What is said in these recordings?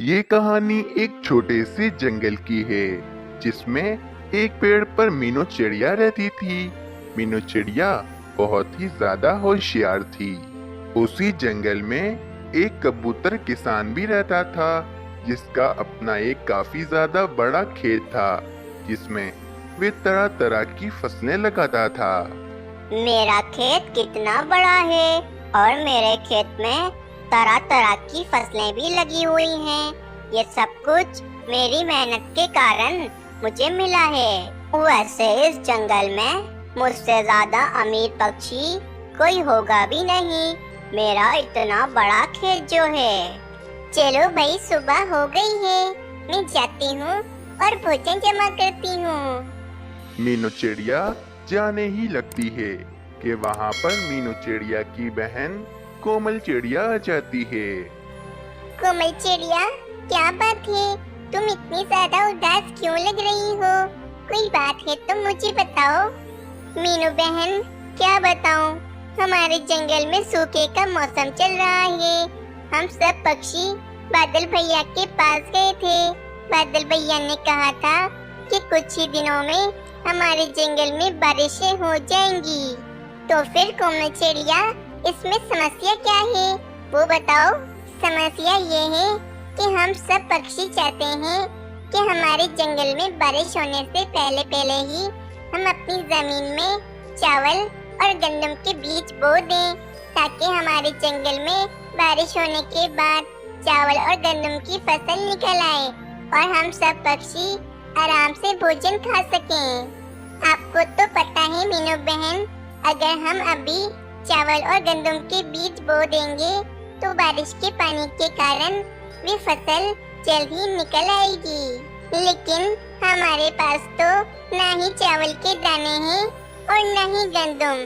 ये कहानी एक छोटे से जंगल की है जिसमें एक पेड़ पर मीनू चिड़िया रहती थी। मीनू चिड़िया बहुत ही ज्यादा होशियार थी। उसी जंगल में एक कबूतर किसान भी रहता था जिसका अपना एक काफी ज्यादा बड़ा खेत था जिसमें वे तरह तरह की फसलें लगाता था। मेरा खेत कितना बड़ा है और मेरे खेत में तरह तरह की फसलें भी लगी हुई हैं। ये सब कुछ मेरी मेहनत के कारण मुझे मिला है। वैसे इस जंगल में मुझसे ज्यादा अमीर पक्षी कोई होगा भी नहीं। मेरा इतना बड़ा खेत जो है। चलो भाई, सुबह हो गई है, मैं जाती हूँ और भोजन जमा करती हूँ। मीनू चिड़िया जाने ही लगती है कि वहाँ पर मीनू चिड़िया की बहन कोमल चिड़िया आ जाती है। कोमल चिड़िया, क्या बात है? तुम इतनी ज्यादा उदास क्यों लग रही हो? कोई बात है तो मुझे बताओ। मीनू बहन, क्या बताऊं? हमारे जंगल में सूखे का मौसम चल रहा है। हम सब पक्षी बादल भैया के पास गए थे। बादल भैया ने कहा था कि कुछ ही दिनों में हमारे जंगल में बारिशें हो जाएंगी। तो फिर कोमल चिड़िया, इसमें समस्या क्या है वो बताओ। समस्या ये है कि हम सब पक्षी चाहते हैं कि हमारे जंगल में बारिश होने से पहले पहले ही हम अपनी जमीन में चावल और गंदम के बीज बो दें, ताकि हमारे जंगल में बारिश होने के बाद चावल और गंदम की फसल निकल आए और हम सब पक्षी आराम से भोजन खा सकें। आपको तो पता है मीनू बहन, अगर हम अभी चावल और गंदम के बीज बो देंगे तो बारिश के पानी के कारण वे फसल जल्द ही निकल आएगी। लेकिन हमारे पास तो ना ही चावल के दाने हैं और ना ही गंदम।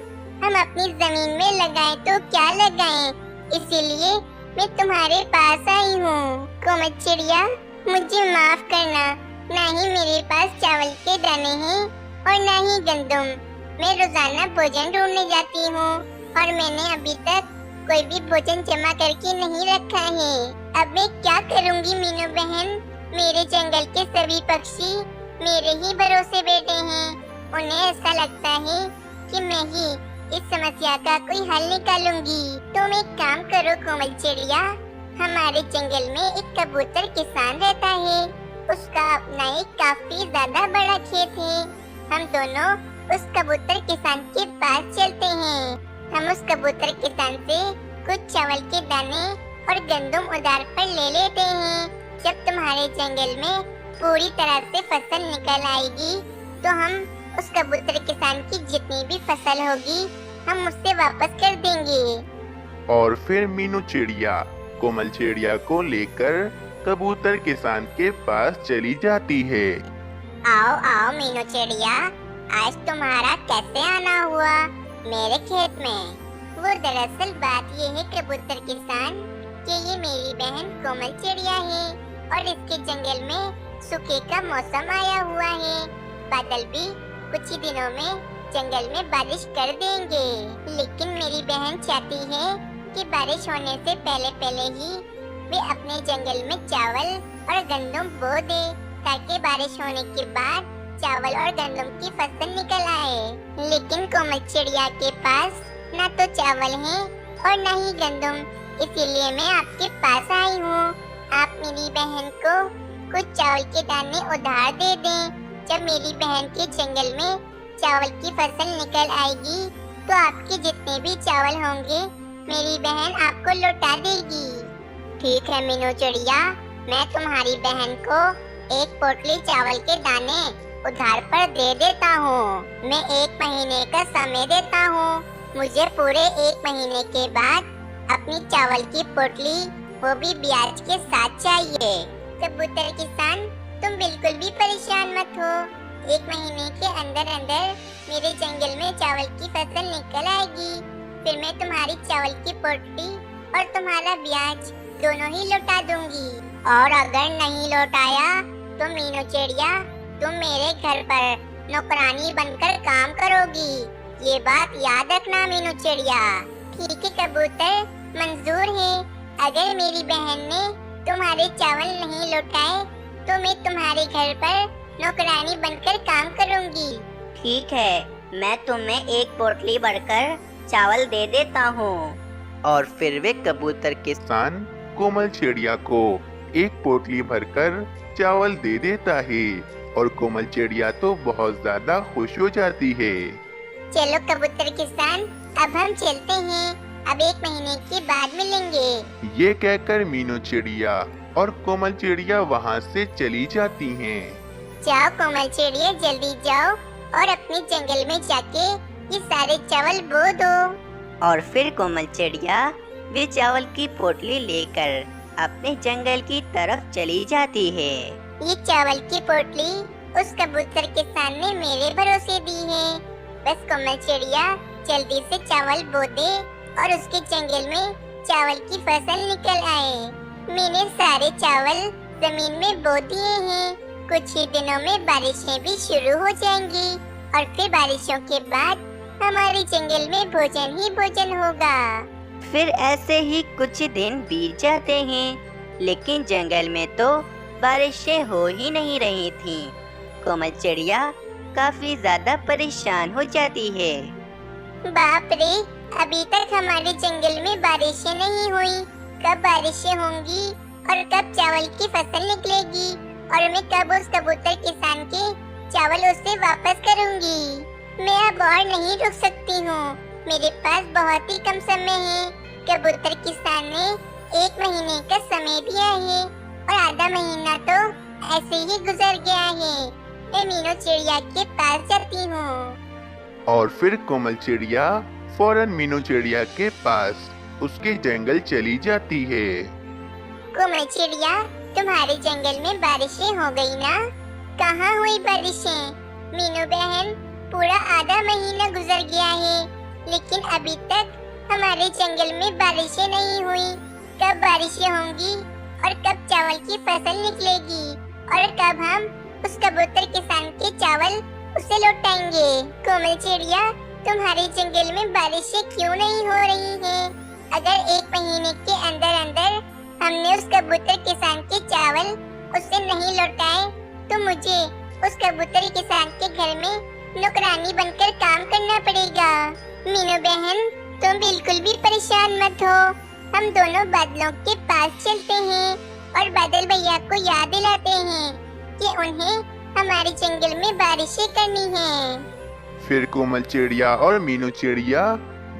हम अपनी जमीन में लगाएं तो क्या लगाएं? इसीलिए मैं तुम्हारे पास आई हूँ। कोमल चिड़िया, मुझे माफ करना, ना ही मेरे पास चावल के दाने हैं और ना ही गंदम। मैं रोजाना भोजन ढूंढने जाती हूँ और मैंने अभी तक कोई भी भोजन जमा करके नहीं रखा है। अब मैं क्या करूँगी मीनू बहन? मेरे जंगल के सभी पक्षी मेरे ही भरोसे बैठे हैं। उन्हें ऐसा लगता है कि मैं ही इस समस्या का कोई हल निकालूंगी। तुम एक काम करो कोमल चिड़िया, हमारे जंगल में एक कबूतर किसान रहता है। उसका अपना एक काफी ज्यादा बड़ा खेत है। हम दोनों उस कबूतर किसान के पास चलते हैं। हम उस कबूतर किसान से कुछ चावल के दाने और गंदम उधार पर ले लेते हैं। जब तुम्हारे जंगल में पूरी तरह से फसल निकल आएगी तो हम उस कबूतर किसान की जितनी भी फसल होगी हम उससे वापस कर देंगे। और फिर मीनू चिड़िया कोमल चिड़िया को लेकर कबूतर किसान के पास चली जाती है। आओ आओ मीनू चिड़िया, आज तुम्हारा कैसे आना हुआ मेरे खेत में? वो दरअसल बात ये है कबूतर किसान कि ये मेरी बहन कोमल चिड़िया है और इसके जंगल में सूखे का मौसम आया हुआ है। बादल भी कुछ ही दिनों में जंगल में बारिश कर देंगे। लेकिन मेरी बहन चाहती है कि बारिश होने से पहले पहले ही वे अपने जंगल में चावल और गंदम बो दे, ताकि बारिश होने के बाद चावल और गंदम की फसल निकल आए। लेकिन कोमल चिड़िया के पास ना तो चावल है और ना ही गंदम, इसीलिए मैं आपके पास आई हूँ। आप मेरी बहन को कुछ चावल के दाने उधार दे दें। जब मेरी बहन के जंगल में चावल की फसल निकल आएगी तो आपके जितने भी चावल होंगे मेरी बहन आपको लौटा देगी। ठीक है मीनू चिड़िया, मैं तुम्हारी बहन को एक पोटली चावल के दाने उधार पर दे देता हूँ। मैं 1 महीने का समय देता हूँ। मुझे पूरे 1 महीने के बाद अपनी चावल की पोटली, वो भी ब्याज के साथ चाहिए। कबूतर किसान, तुम बिल्कुल भी परेशान मत हो। 1 महीने के अंदर अंदर मेरे जंगल में चावल की फसल निकल आएगी। फिर मैं तुम्हारी चावल की पोटली और तुम्हारा ब्याज दोनों ही लौटा दूंगी। और अगर नहीं लौटाया तो मीनू चिड़िया, तुम मेरे घर पर नौकरानी बनकर काम करोगी। ये बात याद रखना मीनू चिड़िया। ठीक है कबूतर, मंजूर है। अगर मेरी बहन ने तुम्हारे चावल नहीं लौटाए तो मैं तुम्हारे घर पर नौकरानी बनकर काम करूंगी। ठीक है, मैं तुम्हें एक पोटली भरकर चावल दे देता हूँ। और फिर वे कबूतर के किसान कोमल चिड़िया को एक पोटली भरकर चावल दे देता है और कोमल चिड़िया तो बहुत ज्यादा खुश हो जाती है। चलो कबूतर किसान, अब हम चलते हैं, अब 1 महीने के बाद मिलेंगे। ये कहकर मीनू चिड़िया और कोमल चिड़िया वहाँ से चली जाती हैं। जाओ कोमल चिड़िया, जल्दी जाओ और अपने जंगल में जाके ये सारे चावल बो दो। और फिर कोमल चिड़िया वे चावल की पोटली लेकर अपने जंगल की तरफ चली जाती है। ये चावल की पोटली उस कबूतर किसान ने मेरे भरोसे दी है। बस कोमल चिड़िया जल्दी से चावल बो दे और उसके जंगल में चावल की फसल निकल आए। मैंने सारे चावल जमीन में बो दिए हैं। कुछ ही दिनों में बारिशें भी शुरू हो जाएंगी और फिर बारिशों के बाद हमारे जंगल में भोजन ही भोजन होगा। फिर ऐसे ही कुछ दिन बीत जाते हैं, लेकिन जंगल में तो बारिशें हो ही नहीं रही थीं। कोमल चिड़िया काफी ज्यादा परेशान हो जाती है। बाप रे, अभी तक हमारे जंगल में बारिशें नहीं हुई। कब बारिशें होंगी और कब चावल की फसल निकलेगी और मैं कब उस कबूतर किसान के चावल उससे वापस करूंगी। मैं अब और नहीं रुक सकती हूँ, मेरे पास बहुत ही कम समय है। कबूतर किसान ने 1 महीने का समय दिया है और आधा महीना तो ऐसे ही गुजर गया है। मैं मीनू चिड़िया के पास जाती हूँ। और फिर कोमल चिड़िया फौरन मीनू चिड़िया के पास उसके जंगल चली जाती है। कोमल चिड़िया, तुम्हारे जंगल में बारिशें हो गई ना? कहाँ हुई बारिशें? मीनू बहन, पूरा आधा महीना गुजर गया है, लेकिन अभी तक हमारे जंगल में बारिशें नहीं हुई। कब बारिशें होंगी और कब चावल की फसल निकलेगी और कब हम उस कबूतर किसान के चावल उसे लौटाएंगे? कोमल चिड़िया, तुम्हारे जंगल में बारिशें क्यों नहीं हो रही हैं? अगर 1 महीने के अंदर अंदर हमने उस कबूतर किसान के चावल उससे नहीं लौटाए तो मुझे उस कबूतर किसान के घर में नौकरानी बनकर काम करना पड़ेगा। मीनू बहन, तुम बिल्कुल भी परेशान मत हो। हम दोनों बादलों के पास चलते हैं और बादल भैया को याद दिलाते हैं कि उन्हें हमारे जंगल में बारिशें करनी है। फिर कोमल चिड़िया और मीनू चिड़िया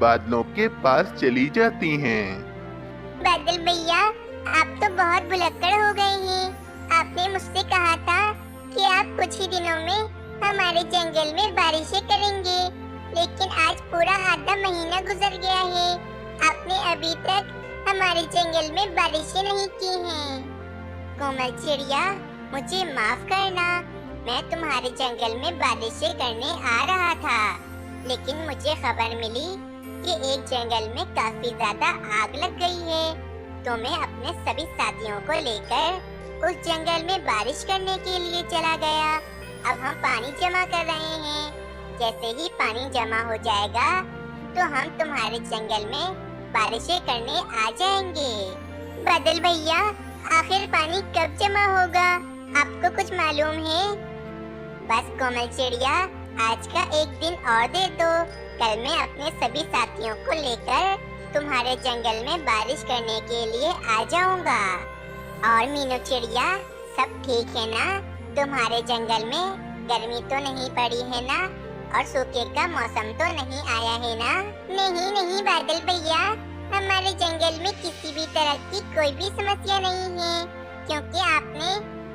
बादलों के पास चली जाती हैं। बादल भैया, आप तो बहुत भुलक्कड़ हो गए हैं। आपने मुझसे कहा था कि आप कुछ ही दिनों में हमारे जंगल में बारिशें करेंगे, लेकिन आज पूरा आधा महीना गुजर गया है। आपने अभी तक हमारे जंगल में बारिशें नहीं की हैं। कोमल चिड़िया, मुझे माफ करना। मैं तुम्हारे जंगल में बारिशें करने आ रहा था, लेकिन मुझे खबर मिली कि एक जंगल में काफी ज्यादा आग लग गई है, तो मैं अपने सभी साथियों को लेकर उस जंगल में बारिश करने के लिए चला गया। अब हम पानी जमा कर रहे हैं। जैसे ही पानी जमा हो जाएगा तो हम तुम्हारे जंगल में बारिशें करने आ जाएंगे। बादल भैया, आखिर पानी कब जमा होगा? आपको कुछ मालूम है? बस कोमल चिड़िया, आज का 1 दिन और दे दो। कल मैं अपने सभी साथियों को लेकर तुम्हारे जंगल में बारिश करने के लिए आ जाऊंगा। और मीनू चिड़िया, सब ठीक है ना? तुम्हारे जंगल में गर्मी तो नहीं पड़ी है ना? और सूखे का मौसम तो नहीं आया है ना? नहीं नहीं बादल भैया, हमारे जंगल में किसी भी तरह की कोई भी समस्या नहीं है, क्योंकि आपने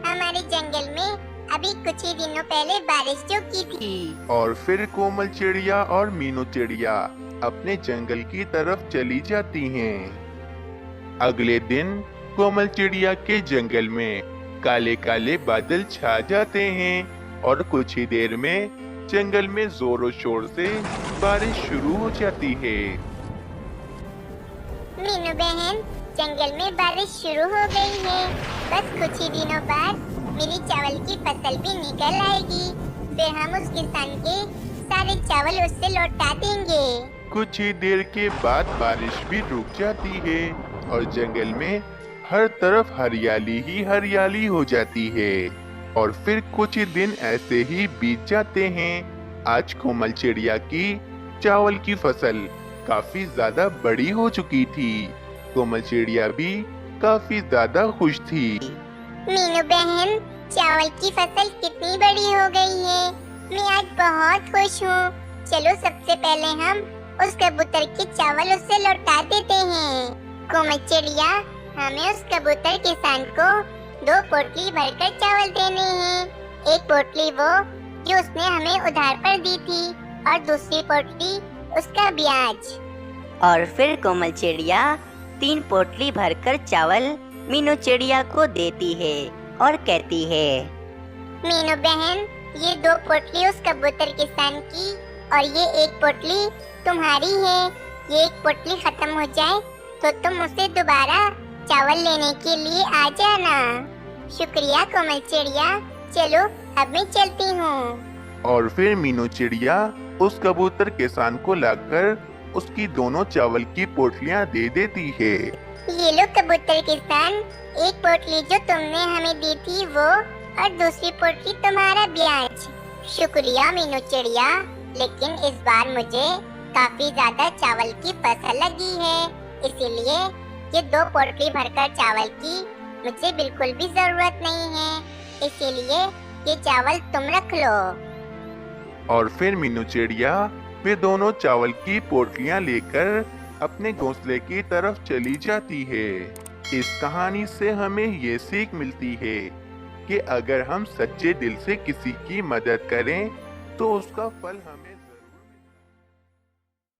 हमारे जंगल में अभी कुछ ही दिनों पहले बारिश जो की थी। और फिर कोमल चिड़िया और मीनू चिड़िया अपने जंगल की तरफ चली जाती हैं। अगले दिन कोमल चिड़िया के जंगल में काले काले बादल छा जाते हैं और कुछ ही देर में जंगल में जोरों शोर से बारिश शुरू हो जाती है। मीनू बहन, जंगल में बारिश शुरू हो गई है। बस कुछ ही दिनों बाद मेरी चावल की फसल भी निकल आएगी, फिर हम उस किसान के सारे चावल उससे लौटा देंगे। कुछ ही देर के बाद बारिश भी रुक जाती है और जंगल में हर तरफ हरियाली ही हरियाली हो जाती है। और फिर कुछ दिन ऐसे ही बीत जाते हैं। आज कोमल चिड़िया की चावल की फसल काफी ज्यादा बड़ी हो चुकी थी। कोमल चिड़िया भी काफी ज्यादा खुश थी। मीनू बहन, चावल की फसल कितनी बड़ी हो गई है। मैं आज बहुत खुश हूँ। चलो सबसे पहले हम उस कबूतर के चावल उससे लौटा देते हैं। कोमल चिड़िया, हमें उस कबूतर किसान को 2 पोटली भरकर चावल देने हैं। एक पोटली वो जो उसने हमें उधार पर दी थी और दूसरी पोटली उसका ब्याज। और फिर कोमल चिड़िया 3 पोटली भरकर चावल मीनू चिड़िया को देती है और कहती है, मीनू बहन, ये 2 पोटली उस कबूतर किसान की और ये 1 पोटली तुम्हारी है। ये 1 पोटली खत्म हो जाए तो तुम उसे दोबारा चावल लेने के लिए आ जाना। शुक्रिया कोमल चिड़िया। चलो अब मैं चलती हूँ। और फिर मीनू चिड़िया उस कबूतर किसान को लाकर उसकी दोनों चावल की पोटलियां दे देती है। ये लो कबूतर किसान, 1 पोटली जो तुमने हमें दी थी वो, और दूसरी पोटली तुम्हारा ब्याज। शुक्रिया मीनू चिड़िया, लेकिन इस बार मुझे काफी ज्यादा चावल की फसल लगी है, इसीलिए ये 2 पोटली भरकर चावल की मुझे बिल्कुल भी जरूरत नहीं है। इसीलिए ये चावल तुम रख लो। और फिर मीनू चिड़िया वे दोनों चावल की पोटलियां लेकर अपने घोंसले की तरफ चली जाती है। इस कहानी से हमें ये सीख मिलती है कि अगर हम सच्चे दिल से किसी की मदद करें तो उसका फल हमें